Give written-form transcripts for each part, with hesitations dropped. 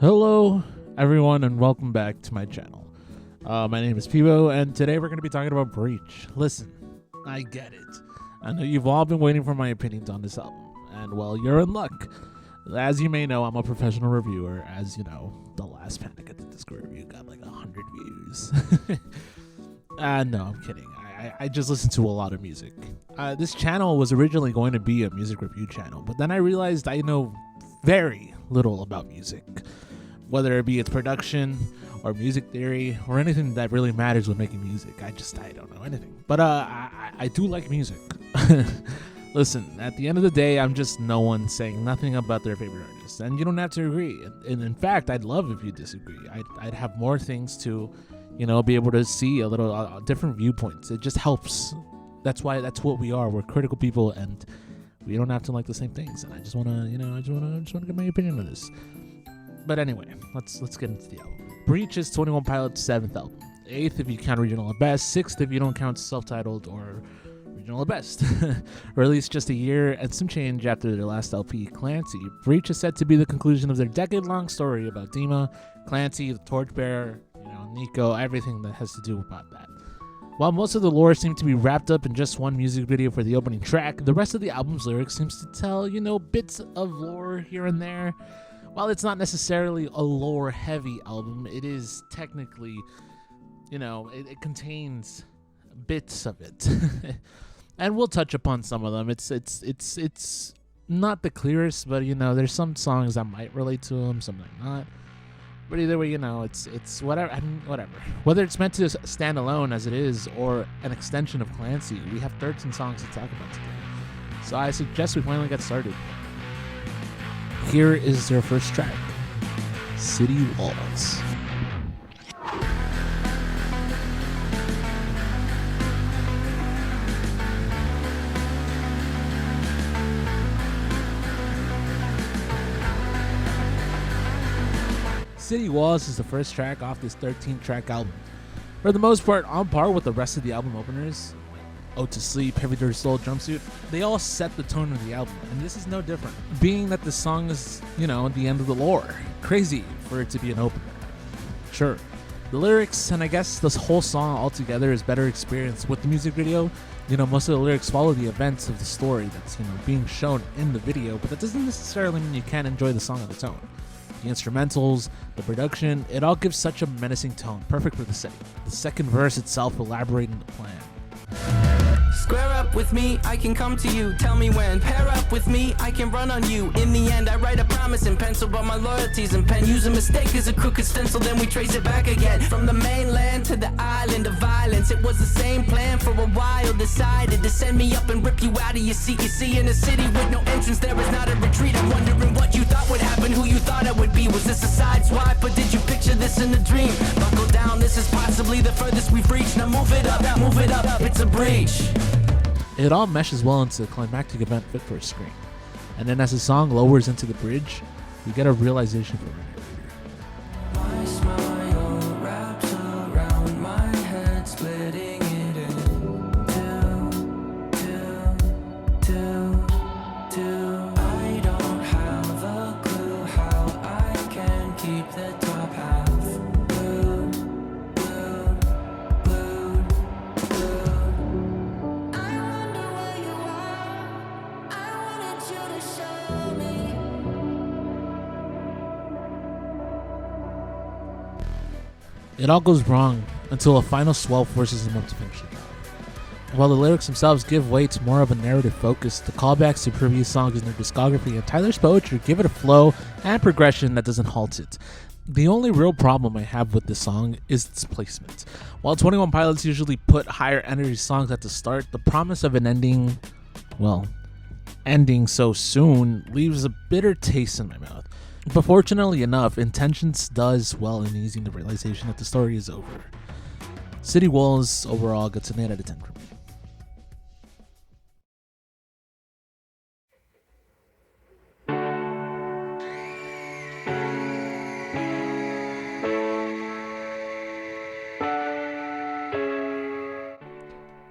Hello, everyone, and welcome back to my channel. My name is Pivo, and today we're going to be talking about Breach. Listen, I get it. I know you've all been waiting for my opinions on this album, and well, you're in luck. As you may know, I'm a professional reviewer. As you know, the last Panic at the Disco review got like 100 views. No, I'm kidding. I just listen to a lot of music. This channel was originally going to be a music review channel, but then I realized I know very little about music, whether it be its production or music theory or anything that really matters when making music. I don't know anything, but I do like music. Listen, at the end of the day, I'm just no one saying nothing about their favorite artist, and you don't have to agree. And in fact, I'd love if you disagree. I'd have more things to, be able to see a little different viewpoints. It just helps. That's what we are. We're critical people, and we don't have to like the same things. And I just wanna, get my opinion on this. But anyway, let's get into the album. Breach is 21 Pilot's 7th album, 8th if you count Regional at Best, 6th if you don't count self-titled or Regional at Best. Released just a year and some change after their last LP, Clancy. Breach is said to be the conclusion of their decade-long story about Dima, Clancy, the Torchbearer, Nico, everything that has to do about that. While most of the lore seemed to be wrapped up in just one music video for the opening track, the rest of the album's lyrics seems to tell, bits of lore here and there. While it's not necessarily a lore-heavy album, it is technically, it contains bits of it. And we'll touch upon some of them. It's not the clearest, but, there's some songs that might relate to them, some might not. But either way, it's whatever. Whatever. Whether it's meant to stand alone as it is or an extension of Clancy, we have 13 songs to talk about today. So I suggest we finally get started. Here is their first track, City Walls. City Walls is the first track off this 13-track album. For the most part, on par with the rest of the album openers, Ode to Sleep, Heavy Dirty Soul, Jumpsuit, they all set the tone of the album, and this is no different. Being that the song is, at the end of the lore. Crazy for it to be an opener. Sure. The lyrics, and I guess this whole song altogether is better experienced with the music video. Most of the lyrics follow the events of the story that's, being shown in the video, but that doesn't necessarily mean you can't enjoy the song on its own. The instrumentals, the production, it all gives such a menacing tone, perfect for the setting. The second verse itself elaborating the plan. Square up with me, I can come to you. Tell me when. Pair up with me, I can run on you. In the end, I write a promise in pencil, but my loyalty's in pen. Use a mistake as a crooked stencil, then we trace it back again. From the mainland to the island of violence, it was the same plan for a while. Decided to send me up and rip you out of your seat. You see, in a city with no entrance, there is not a retreat. I'm wondering what you thought would happen, who you thought I would be. Was this a side swipe, or did you picture this in a dream? Buckle down, this is possibly the furthest we've reached. Now move it up, it's a breach. It all meshes well into a climactic event fit for a screen. And then as the song lowers into the bridge, we get a realization from it. My smile wraps around my head, splitting it in two. I don't have a clue how I can keep the top half glued. It all goes wrong until a final swell forces him up to finish the job. While the lyrics themselves give way to more of a narrative focus, the callbacks to previous songs in their discography and Tyler's poetry give it a flow and progression that doesn't halt it. The only real problem I have with this song is its placement. While 21 Pilots usually put higher energy songs at the start, the promise of an ending so soon leaves a bitter taste in my mouth. But fortunately enough, Intentions does well in easing the realization that the story is over. City Walls overall gets an 8 out of 10 for me.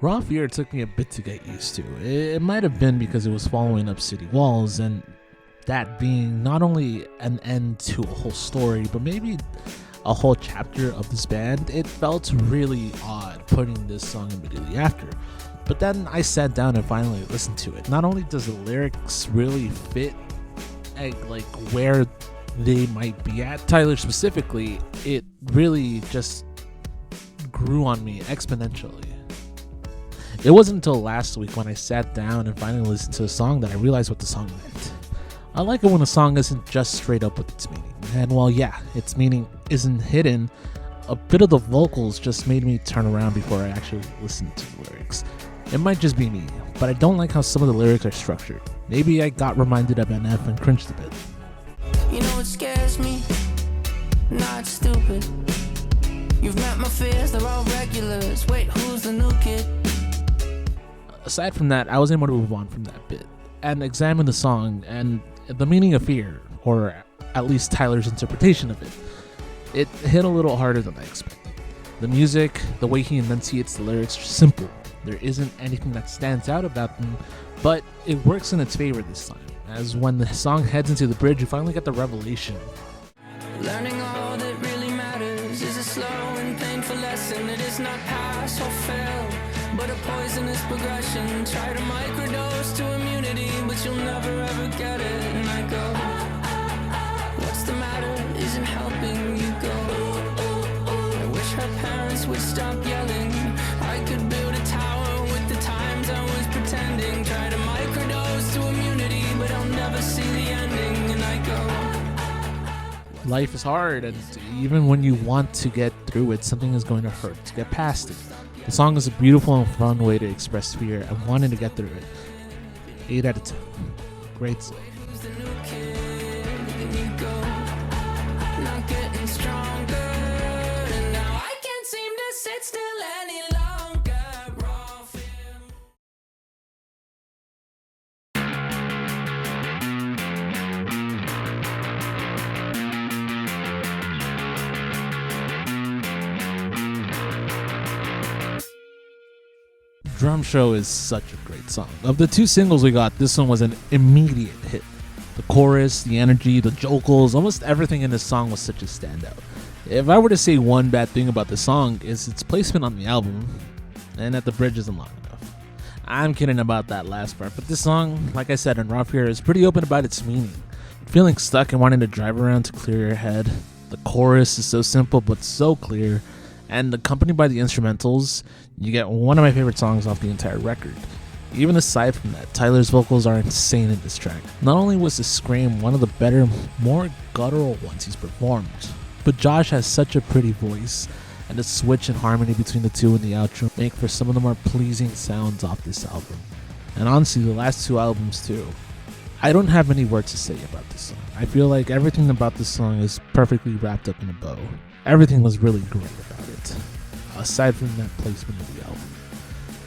RAWFEAR took me a bit to get used to. It might have been because it was following up City Walls, and that being not only an end to a whole story, but maybe a whole chapter of this band, it felt really odd putting this song immediately after. But then I sat down and finally listened to it. Not only does the lyrics really fit like where they might be at, Tyler specifically, it really just grew on me exponentially. It wasn't until last week when I sat down and finally listened to the song that I realized what the song meant. I like it when a song isn't just straight up with its meaning. And while its meaning isn't hidden, a bit of the vocals just made me turn around before I actually listened to the lyrics. It might just be me, but I don't like how some of the lyrics are structured. Maybe I got reminded of NF and cringed a bit. You know what scares me? Not stupid. You've met my fears, they're all regulars. Wait, who's the new kid? Aside from that, I was able to move on from that bit and examine the song and the meaning of fear, or at least Tyler's interpretation of it. It hit a little harder than I expected. The music, the way he enunciates the lyrics are simple. There isn't anything that stands out about them, but it works in its favor this time, as when the song heads into the bridge, you finally get the revelation. Learning all that really matters is a slow and painful lesson. It is not pass or fail, but a poisonous progression. Try to microdose to immunity, but you'll never ever get it. And I go, what's the matter? Isn't helping you go. I wish her parents would stop yelling. I could build a tower with the times I was pretending. Try to microdose to immunity, but I'll never see the ending. And I go, life is hard, and even when you want to get through it, something is going to hurt to get past it. The song is a beautiful and fun way to express fear and wanting to get through it. 8 out of 10. Great song. who's the new kid? And you go, not getting stronger. And now I can't seem to sit still any longer. RAWFEAR. Drum Show is such a great song. Of the 2 singles we got, this one was an immediate hit. The chorus, the energy, the vocals, almost everything in this song was such a standout. If I were to say one bad thing about the song, is its placement on the album, and that the bridge isn't long enough. I'm kidding about that last part, but this song, like I said in RAWFEAR, is pretty open about its meaning. Feeling stuck and wanting to drive around to clear your head. The chorus is so simple but so clear, and accompanied by the instrumentals, you get one of my favorite songs off the entire record. Even aside from that, Tyler's vocals are insane in this track. Not only was the scream one of the better, more guttural ones he's performed, but Josh has such a pretty voice, and the switch and harmony between the two in the outro make for some of the more pleasing sounds off this album. And honestly, the last 2 albums too. I don't have any words to say about this song. I feel like everything about this song is perfectly wrapped up in a bow. Everything was really great about it, aside from that placement of the album.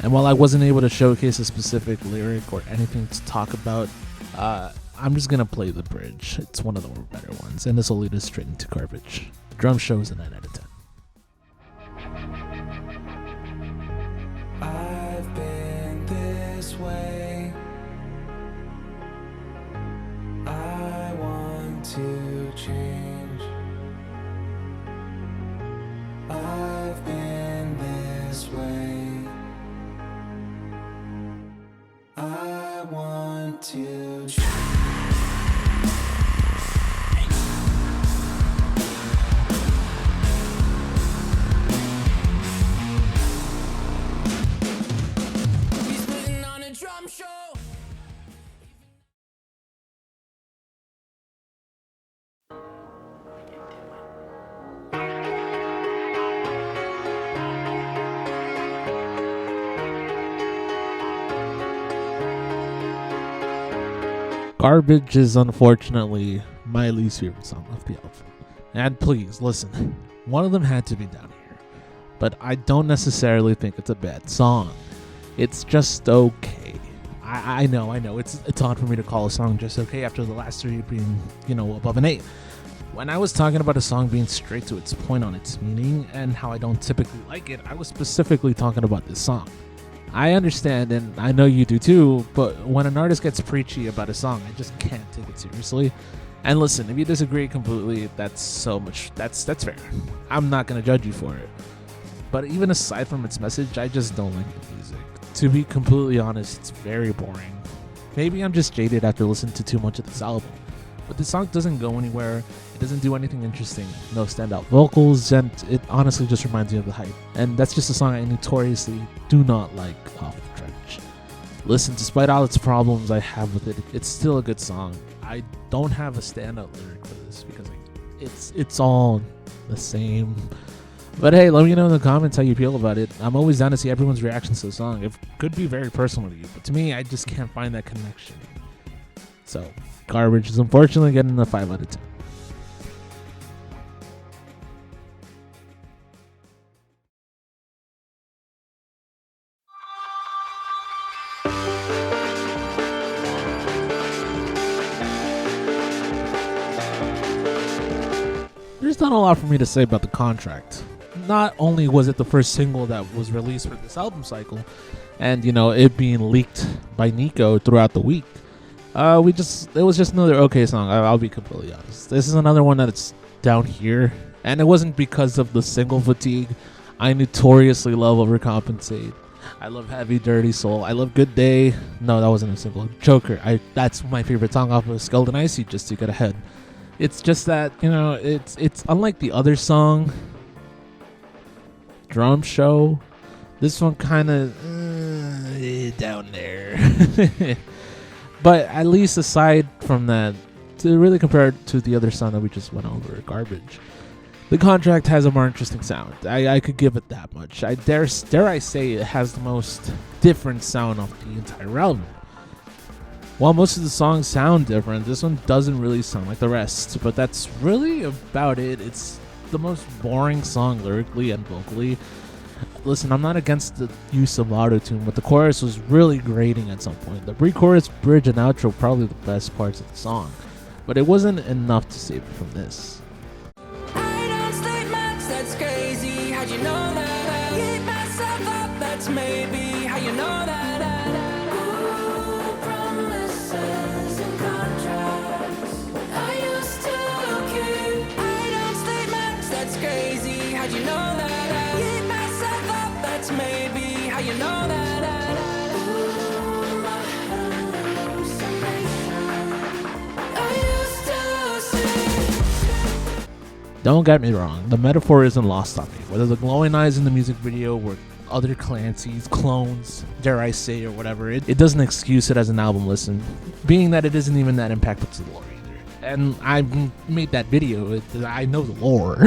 And while I wasn't able to showcase a specific lyric or anything to talk about, I'm just gonna play the bridge. It's one of the more better ones, and this will lead us straight into garbage. Drum Show is a 9 out of 10. I've been this way. I want to change. I've been this way. I want to change. He's putting on a drum show. Garbage is unfortunately my least favorite song off the album. And please, listen, one of them had to be down here. But I don't necessarily think it's a bad song. It's just okay. I know, it's odd for me to call a song just okay after the last 3 being, above an 8. When I was talking about a song being straight to its point on its meaning and how I don't typically like it, I was specifically talking about this song. I understand, and I know you do too, but when an artist gets preachy about a song, I just can't take it seriously. And listen, if you disagree completely, that's fair. I'm not gonna judge you for it. But even aside from its message, I just don't like the music. To be completely honest, it's very boring. Maybe I'm just jaded after listening to too much of this album. But the song doesn't go anywhere, it doesn't do anything interesting, no standout vocals, and it honestly just reminds me of The Hype. And that's just a song I notoriously do not like off the trench. Listen, despite all its problems I have with it, it's still a good song. I don't have a standout lyric for this because it's all the same. But hey, let me know in the comments how you feel about it. I'm always down to see everyone's reactions to the song. It could be very personal to you, but to me, I just can't find that connection. So, Garbage is unfortunately getting a 5 out of 10. There's not a lot for me to say about The Contract. Not only was it the first single that was released for this album cycle, and it being leaked by Nico throughout the week, it was just another okay song. I'll be completely honest. This is another one that's down here, and it wasn't because of the single fatigue. I notoriously love Overcompensate. I love Heavy Dirty Soul. I love Good Day. No, that wasn't a single. Joker. That's my favorite song off of Skeleton Icy, just to get ahead. It's just that it's unlike the other song, Drum Show. This one kind of down there. But at least aside from that, to really compare it to the other song that we just went over, Garbage, The Contract has a more interesting sound. I could give it that much. I dare I say it has the most different sound of the entire album. While most of the songs sound different, this one doesn't really sound like the rest. But that's really about it. It's the most boring song lyrically and vocally. Listen, I'm not against the use of autotune, but the chorus was really grating at some point. The pre-chorus, bridge, and outro probably the best parts of the song, but it wasn't enough to save it from this. I don't sleep much, that's crazy. How'd you know that? I keep myself up, that's maybe how you know that. Ooh, promises and contracts I used to keep. I don't sleep much, that's crazy. How'd you know that? I keep myself up, that's maybe how you know that. Ooh, my hallucination I used to see. Don't get me wrong, the metaphor isn't lost on me. Whether the glowing eyes in the music video were other Clancy's, clones, dare I say, or whatever, it doesn't excuse it as an album listen, being that it isn't even that impactful to the lore either. And I made that video, I know the lore.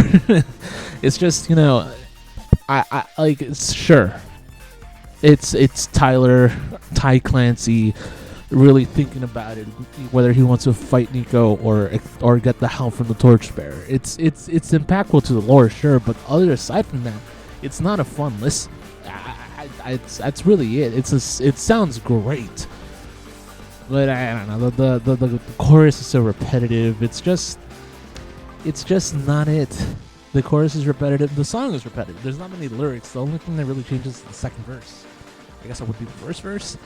It's just, I like, it's sure. It's Ty Clancy really thinking about it, whether he wants to fight Nico or get the help from the Torchbearer. It's impactful to the lore, sure, but aside from that, it's not a fun listen. That's really it. It sounds great, but I don't know. The chorus is so repetitive. It's just not it. The chorus is repetitive. The song is repetitive. There's not many lyrics. The only thing that really changes is the second verse. I guess that would be the first verse,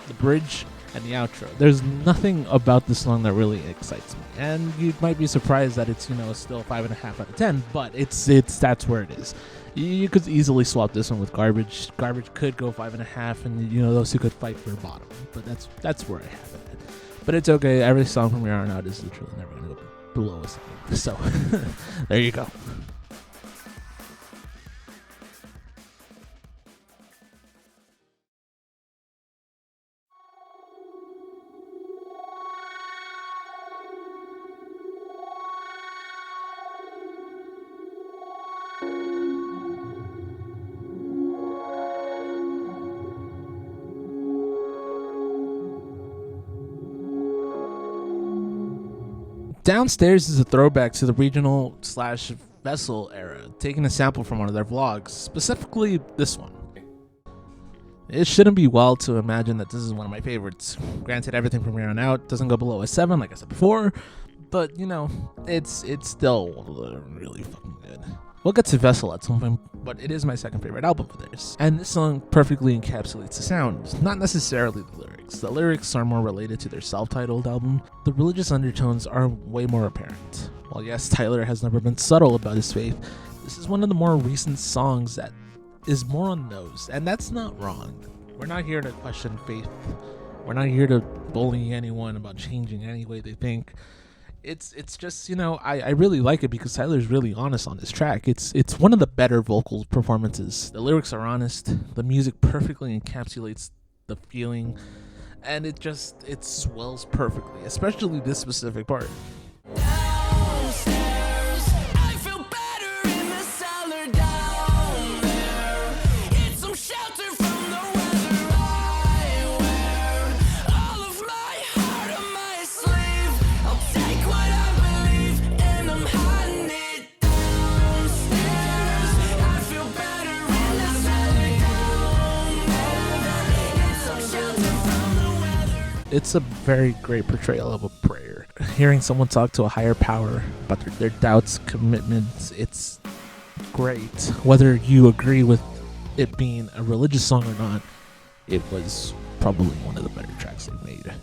the bridge, and the outro. There's nothing about this song that really excites me, and you might be surprised that it's still 5.5 out of 10. But that's where it is. You could easily swap this one with Garbage. Garbage could go 5.5, and those two could fight for a bottom. But that's where I have it. But it's okay. Every song from here on out is literally never going to go below us. So there you go. Downstairs is a throwback to the regional/vessel era, taking a sample from one of their vlogs, specifically this one. It shouldn't be wild to imagine that this is one of my favorites. Granted, everything from here on out doesn't go below a 7, like I said before, but it's still really fucking good. We'll get to Vessel at some point, but it is my second favorite album of theirs. And this song perfectly encapsulates the sound, not necessarily the lyrics. The lyrics are more related to their self-titled album. The religious undertones are way more apparent. While yes, Tyler has never been subtle about his faith, this is one of the more recent songs that is more on the nose, and that's not wrong. We're not here to question faith. We're not here to bully anyone about changing any way they think. It's just, I really like it because Tyler's really honest on this track. It's one of the better vocal performances. The lyrics are honest. The music perfectly encapsulates the feeling, and it swells perfectly, especially this specific part. It's a very great portrayal of a prayer. Hearing someone talk to a higher power about their doubts, commitments, it's great. Whether you agree with it being a religious song or not, it was probably one of the better tracks they've made.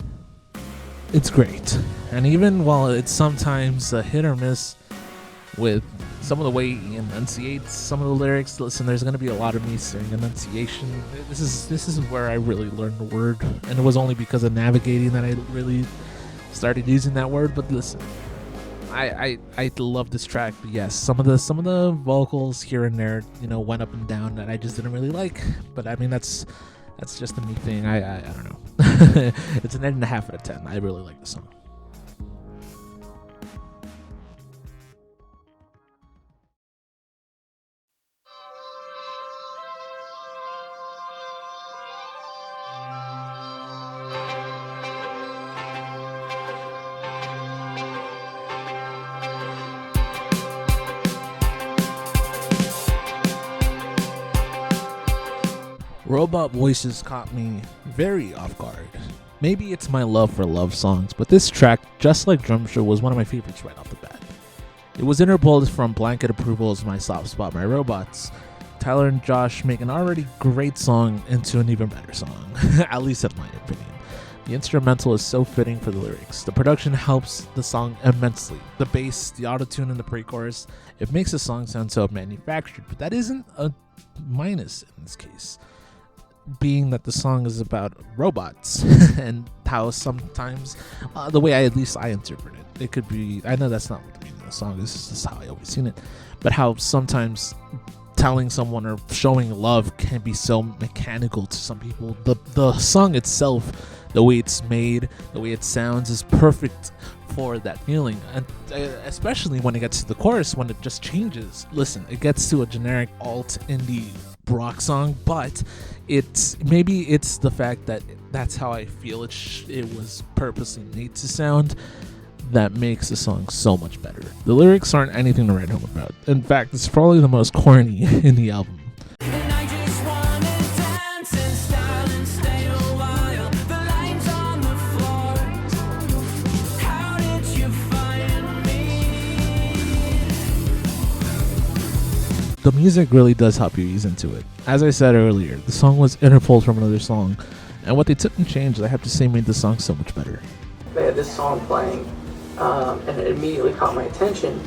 It's great. And even while it's sometimes a hit or miss with some of the way he enunciates some of the lyrics, listen, there's going to be a lot of me saying enunciation. This is where I really learned the word, and it was only because of navigating that I really started using that word. But listen, I love this track. But yes, some of the vocals here and there, went up and down that I just didn't really like. But I mean, that's just a me thing. I don't know. It's an 8.5 out of 10. I really like the song. Robot voices caught me very off guard. Maybe it's my love for love songs, but this track, just like Drum Show, was one of my favorites right off the bat. It was interpolated from Blanket Approval as My Soft Spot by Robots. Tyler and Josh make an already great song into an even better song, at least in my opinion. The instrumental is so fitting for the lyrics. The production helps the song immensely. The bass, the auto-tune, and the pre-chorus, it makes the song sound so manufactured, but that isn't a minus in this case, being that the song is about robots and how sometimes the way I interpret it could be, I know that's not what the meaning of the song is, this is how I always seen it, but how sometimes telling someone or showing love can be so mechanical to some people. The song itself, the way it's made, the way it sounds is perfect for that feeling, and especially when it gets to the chorus, when it just changes. Listen, it gets to a generic alt indie rock song, but it's the fact that that's how I feel it was purposely made to sound that makes the song so much better. The lyrics aren't anything to write home about. In fact, it's probably the most corny in the album. The music really does help you ease into it. As I said earlier, the song was interpolated from another song, and what they took and changed, I have to say, made the song so much better. They had this song playing, and it immediately caught my attention.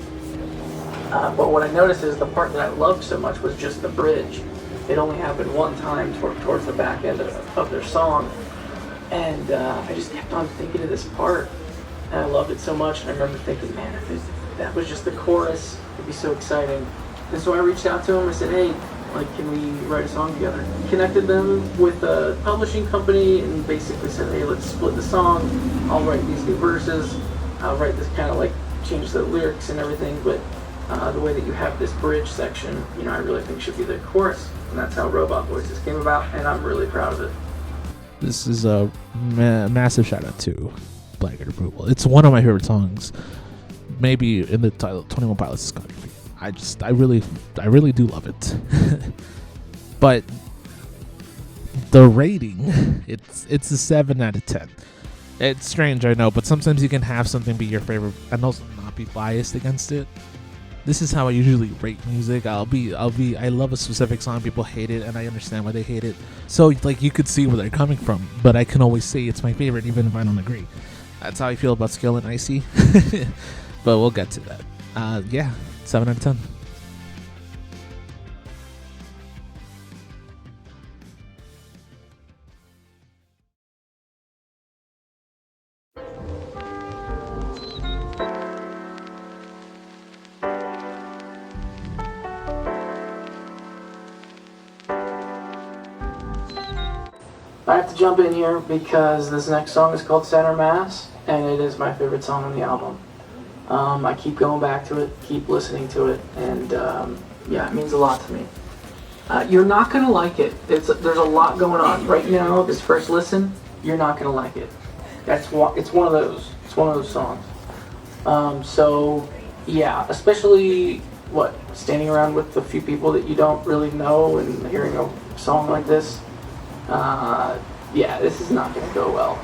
But what I noticed is the part that I loved so much was just the bridge. It only happened one time towards the back end of their song, and I just kept on thinking of this part, and I loved it so much. And I remember thinking, man, if that was just the chorus, it'd be so exciting. And so I reached out to him. I said, hey, can we write a song together? Connected them with a publishing company and basically said, hey, let's split the song. I'll write these new verses. I'll write this change the lyrics and everything, but the way that you have this bridge section, I really think should be the chorus. And that's how Robot Voices came about, and I'm really proud of it. This is a massive shout out to Blanket Approval. It's one of my favorite songs. Maybe in the title, 21 Pilots' discography. I really do love it. But the rating, it's a 7 out of 10. It's strange, I know, but sometimes you can have something be your favorite and also not be biased against it. this is how I usually rate music. I love a specific song, people hate it, and I understand why they hate it. So like you could see where they're coming from, but I can always say it's my favorite even if I don't agree. That's how I feel about Skill and Icy. But we'll get to that. Yeah, 7 out of 10. I have to jump in here because this next song is called Center Mass, and it is my favorite song on the album. I keep going back to it, keep listening to it, and yeah, it means a lot to me. You're not gonna like it. There's a lot going on right now. This first listen, you're not gonna like it. It's one of those. It's one of those songs. So yeah, especially standing around with a few people that you don't really know and hearing a song like this. Yeah, this is not going to go well,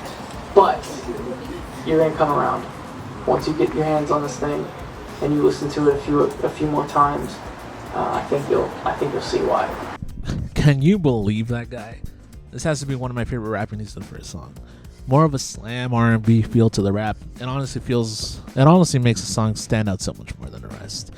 but you're going to come around once you get your hands on this thing and you listen to it a few more times. I think you'll see why. Can you believe that guy? This has to be one of my favorite rappings of the first song. More of a slam R&B feel to the rap. It honestly makes the song stand out so much more than the rest.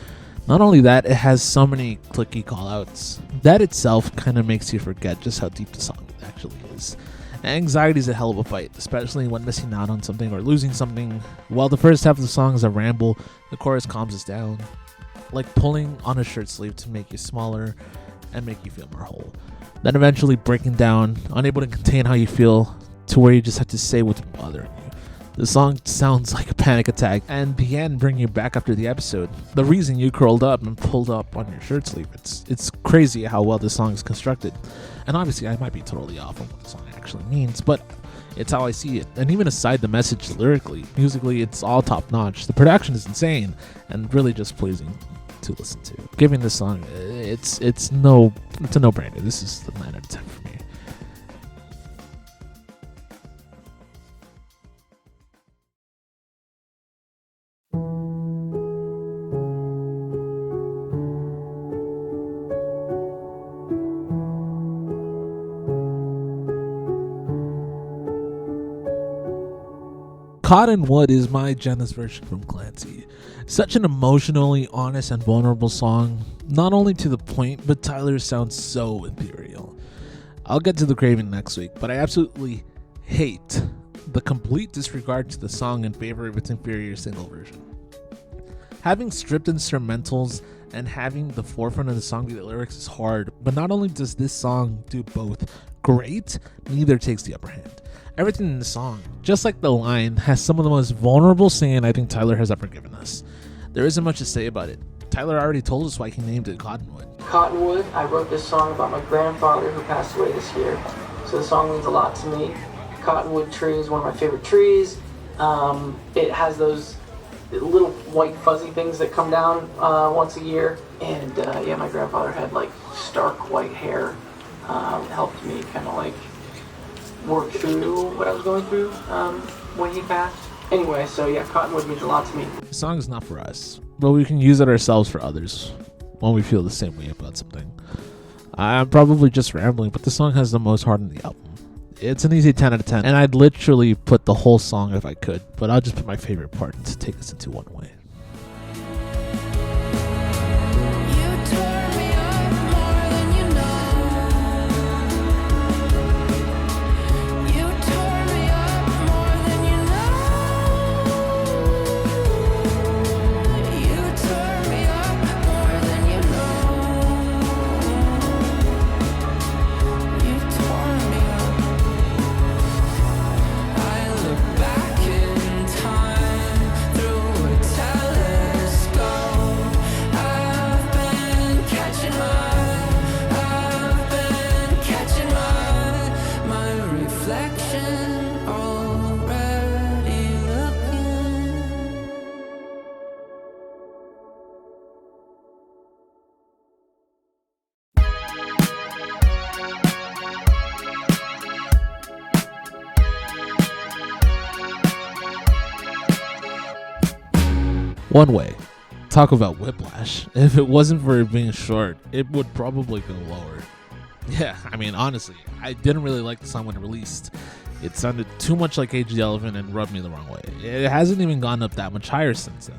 Not only that, it has so many clicky callouts. That itself kind of makes you forget just how deep the song actually is. Anxiety is a hell of a fight, especially when missing out on something or losing something. While the first half of the song is a ramble, the chorus calms us down, like pulling on a shirt sleeve to make you smaller and make you feel more whole. Then eventually breaking down, unable to contain how you feel, to where you just have to say what's bothering you. The song sounds like a panic attack, and the end bring you back after the episode. The reason you curled up and pulled up on your shirt sleeve. It's crazy how well this song is constructed. And obviously I might be totally off on what the song actually means, but it's how I see it. And even aside the message lyrically, musically, it's all top notch. The production is insane and really just pleasing to listen to. Giving this song, it's a no-brainer. This is the 9 out of 10 for me. Cottonwood is my Jenna's version from Clancy. Such an emotionally honest and vulnerable song, not only to the point, but Tyler sounds so ethereal. I'll get to the craving next week, but I absolutely hate the complete disregard to the song in favor of its inferior single version. Having stripped instrumentals and having the forefront of the song be the lyrics is hard, but not only does this song do both great, neither takes the upper hand. Everything in the song, just like the line, has some of the most vulnerable singing I think Tyler has ever given us. There isn't much to say about it. Tyler already told us why he named it Cottonwood. Cottonwood, I wrote this song about my grandfather who passed away this year, so the song means a lot to me. Cottonwood tree is one of my favorite trees. It has those little white fuzzy things that come down once a year, and yeah, my grandfather had like stark white hair. Helped me kind of like work through what I was going through when he passed. Anyway, so yeah, Cottonwood means a lot to me. The song is not for us, but we can use it ourselves for others when we feel the same way about something. I'm probably just rambling, but the song has the most heart in the album. It's an easy 10 out of 10, and I'd literally put the whole song if I could, but I'll just put my favorite part to take us into one way. One way talk about whiplash. If it wasn't for it being short, it would probably go lower. Yeah, I mean, honestly, I didn't really like the song when it released. It sounded too much like Cage the Elephant and rubbed me the wrong way. It hasn't even gone up that much higher since then.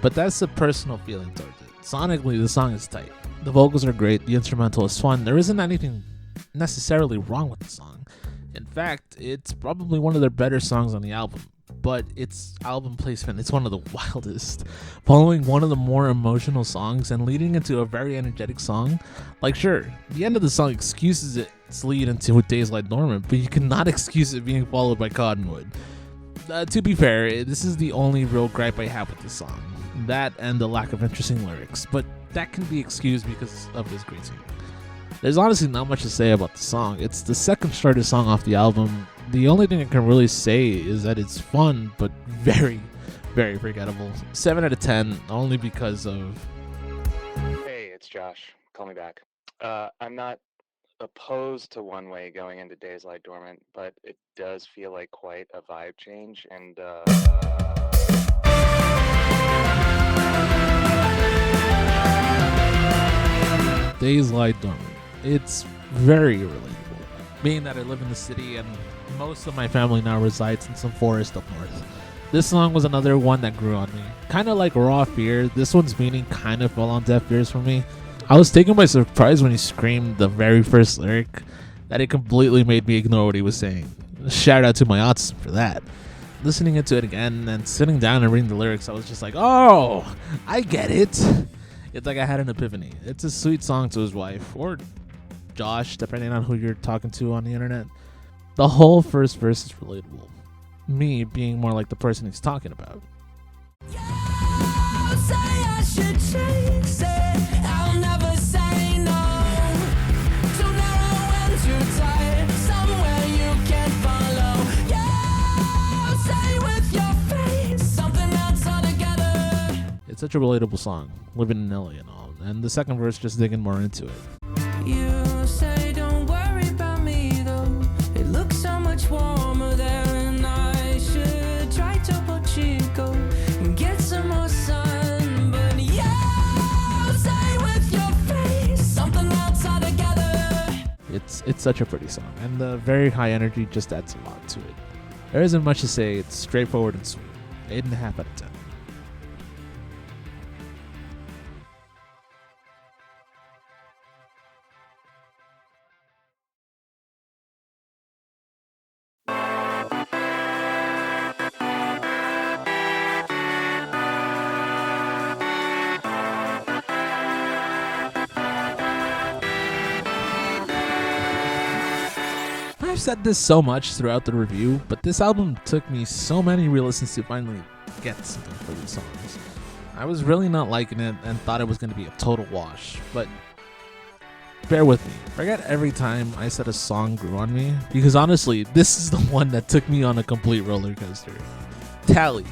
But that's a personal feeling towards it. Sonically, the song is tight. The vocals are great, the instrumental is fun. There isn't anything necessarily wrong with the song. In fact, it's probably one of their better songs on the album. But its album placement is one of the wildest. Following one of the more emotional songs and leading into a very energetic song. Like, sure, the end of the song excuses its lead into Days Lie Dormant, but you cannot excuse it being followed by Cottonwood. To be fair, this is the only real gripe I have with the song. That and the lack of interesting lyrics, but that can be excused because of this great song. There's honestly not much to say about the song. It's the second shortest song off the album. The only thing I can really say is that it's fun, but very, very forgettable. 7 out of 10, only because of... Hey, it's Josh. Call me back. I'm not opposed to One Way going into Days Lie Dormant, but it does feel like quite a vibe change, and Days Lie Dormant. It's very relatable. Being that I live in the city and most of my family now resides in some forest up north. This song was another one that grew on me. Kind of like RAWFEAR, this one's meaning kind of fell on deaf ears for me. I was taken by surprise when he screamed the very first lyric that it completely made me ignore what he was saying. Shout out to my autism for that. Listening to it again and sitting down and reading the lyrics, I was just like, oh, I get it. It's like I had an epiphany. It's a sweet song to his wife, or Josh, depending on who you're talking to on the internet. The whole first verse is relatable. Me being more like the person he's talking about. It's such a relatable song, living in LA and all. And the second verse just digging more into it. You say don't worry about me though. It looks so much warmer there, and I should try Topo Chico and get some more sun. But yeah, say with your face something else altogether. It's such a pretty song, and the very high energy just adds a lot to it. There isn't much to say. It's straightforward and sweet. 8.5 out of 10. I've said this so much throughout the review, but this album took me so many re-listens to finally get something for these songs. I was really not liking it and thought it was going to be a total wash, but bear with me. Forget every time I said a song grew on me, because honestly, this is the one that took me on a complete roller coaster. Tally.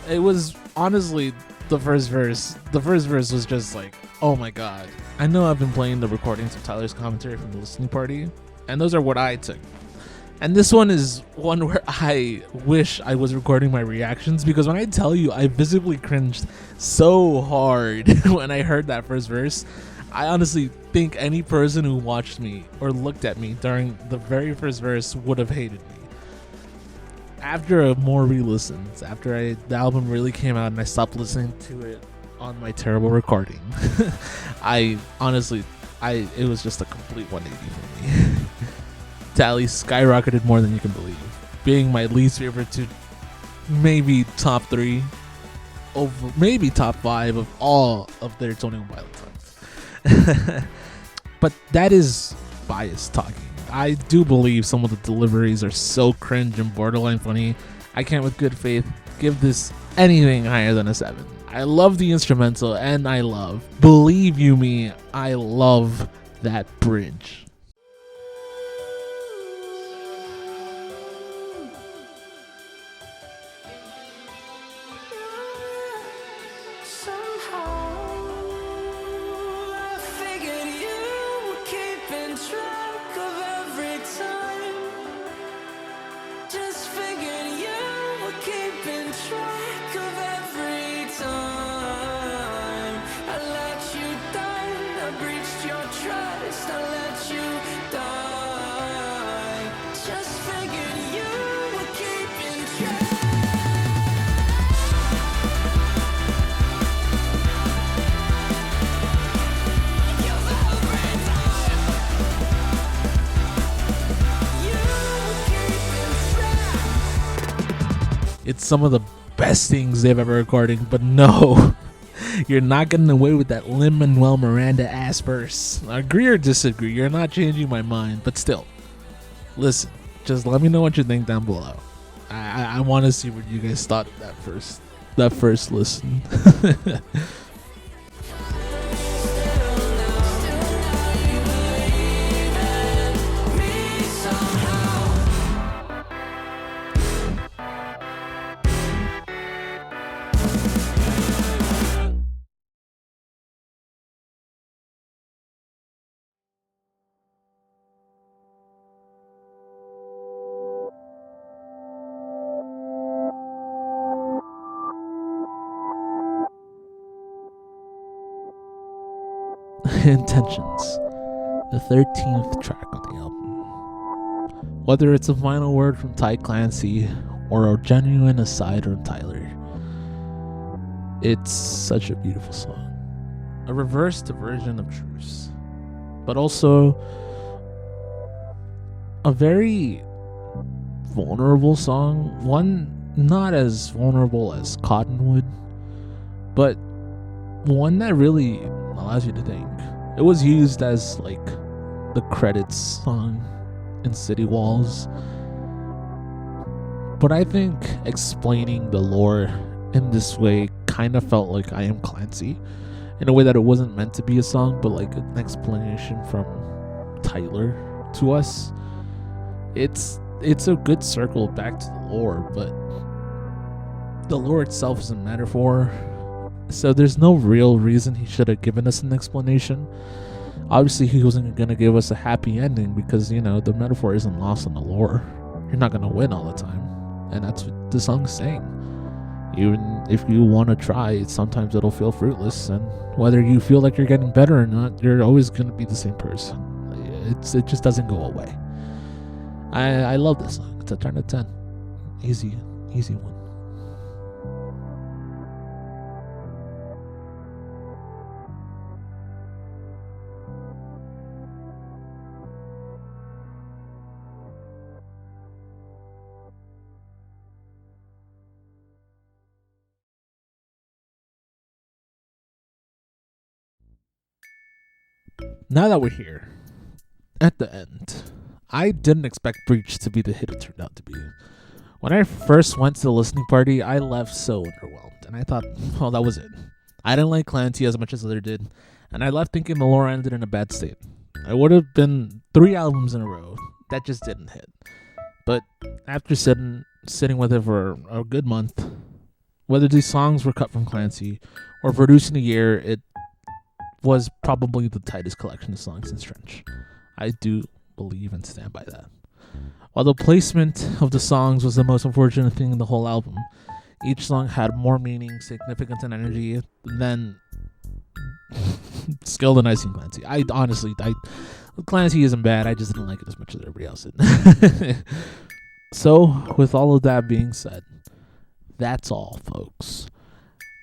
It was honestly the first verse. The first verse was just like, oh my god. I know I've been playing the recordings of Tyler's commentary from the listening party, and those are what I took. And this one is one where I wish I was recording my reactions, because when I tell you I visibly cringed so hard when I heard that first verse, I honestly think any person who watched me or looked at me during the very first verse would have hated me. After more re-listens, after the album really came out and I stopped listening to it on my terrible recording, it was just a complete 180 for me. Tally skyrocketed more than you can believe, being my least favorite to maybe top 3, over maybe top 5 of all of their Tony and Violet songs. But that is bias talking. I do believe some of the deliveries are so cringe and borderline funny. I can't with good faith give this anything higher than a 7. I love the instrumental, and believe you me, I love that bridge. it's some of the best things they've ever recorded. But no, you're not getting away with that Lin-Manuel Miranda ass verse. Agree or disagree? You're not changing my mind, but still, listen. Just let me know what you think down below. I want to see what you guys thought of that first listen. Intentions, the 13th track on the album. Whether it's a final word from Ty Clancy or a genuine aside from Tyler, it's such a beautiful song. A reversed version of Truce, but also a very vulnerable song. One not as vulnerable as Cottonwood, but one that really allows you to think. It was used as like the credits song in City Walls, but I think explaining the lore in this way kind of felt like I Am Clancy, in a way that it wasn't meant to be a song, but like an explanation from Tyler to us. It's a good circle back to the lore, but the lore itself is a metaphor. So there's no real reason he should have given us an explanation. Obviously, he wasn't going to give us a happy ending because, the metaphor isn't lost on the lore. You're not going to win all the time. And that's what the song's saying. Even if you want to try, sometimes it'll feel fruitless. And whether you feel like you're getting better or not, you're always going to be the same person. It just doesn't go away. I love this song. It's a 10 out of 10. Easy one. Now that we're here, at the end, I didn't expect Breach to be the hit it turned out to be. When I first went to the listening party, I left so underwhelmed, and I thought, well, that was it. I didn't like Clancy as much as others did, and I left thinking the lore ended in a bad state. It would have been 3 albums in a row that just didn't hit. But after sitting with it for a good month, whether these songs were cut from Clancy or producing a year, it was probably the tightest collection of songs in Trench. I do believe and stand by that. While the placement of the songs was the most unfortunate thing in the whole album, each song had more meaning, significance, and energy than Skilled and Icing Clancy. Clancy isn't bad, I just didn't like it as much as everybody else did. So, with all of that being said, that's all, folks.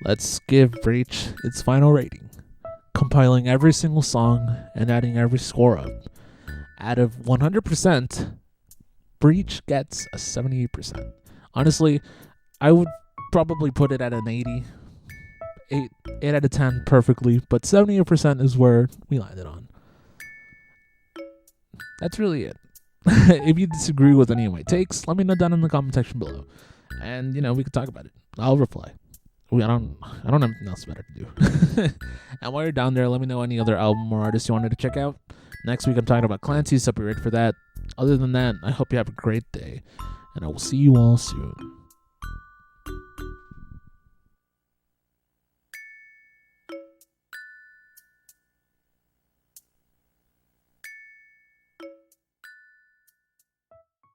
Let's give Breach its final rating, compiling every single song and adding every score up. Out of 100%, Breach gets a 78%. Honestly, I would probably put it at an 80. 8 out of 10 perfectly, but 78% is where we landed on. That's really it. If you disagree with any of my takes, let me know down in the comment section below. And, we can talk about it. I'll reply. I don't have anything else better to do. And while you're down there, let me know any other album or artist you wanted to check out. Next week I'm talking about Clancy, so be ready for that. Other than that, I hope you have a great day, and I will see you all soon.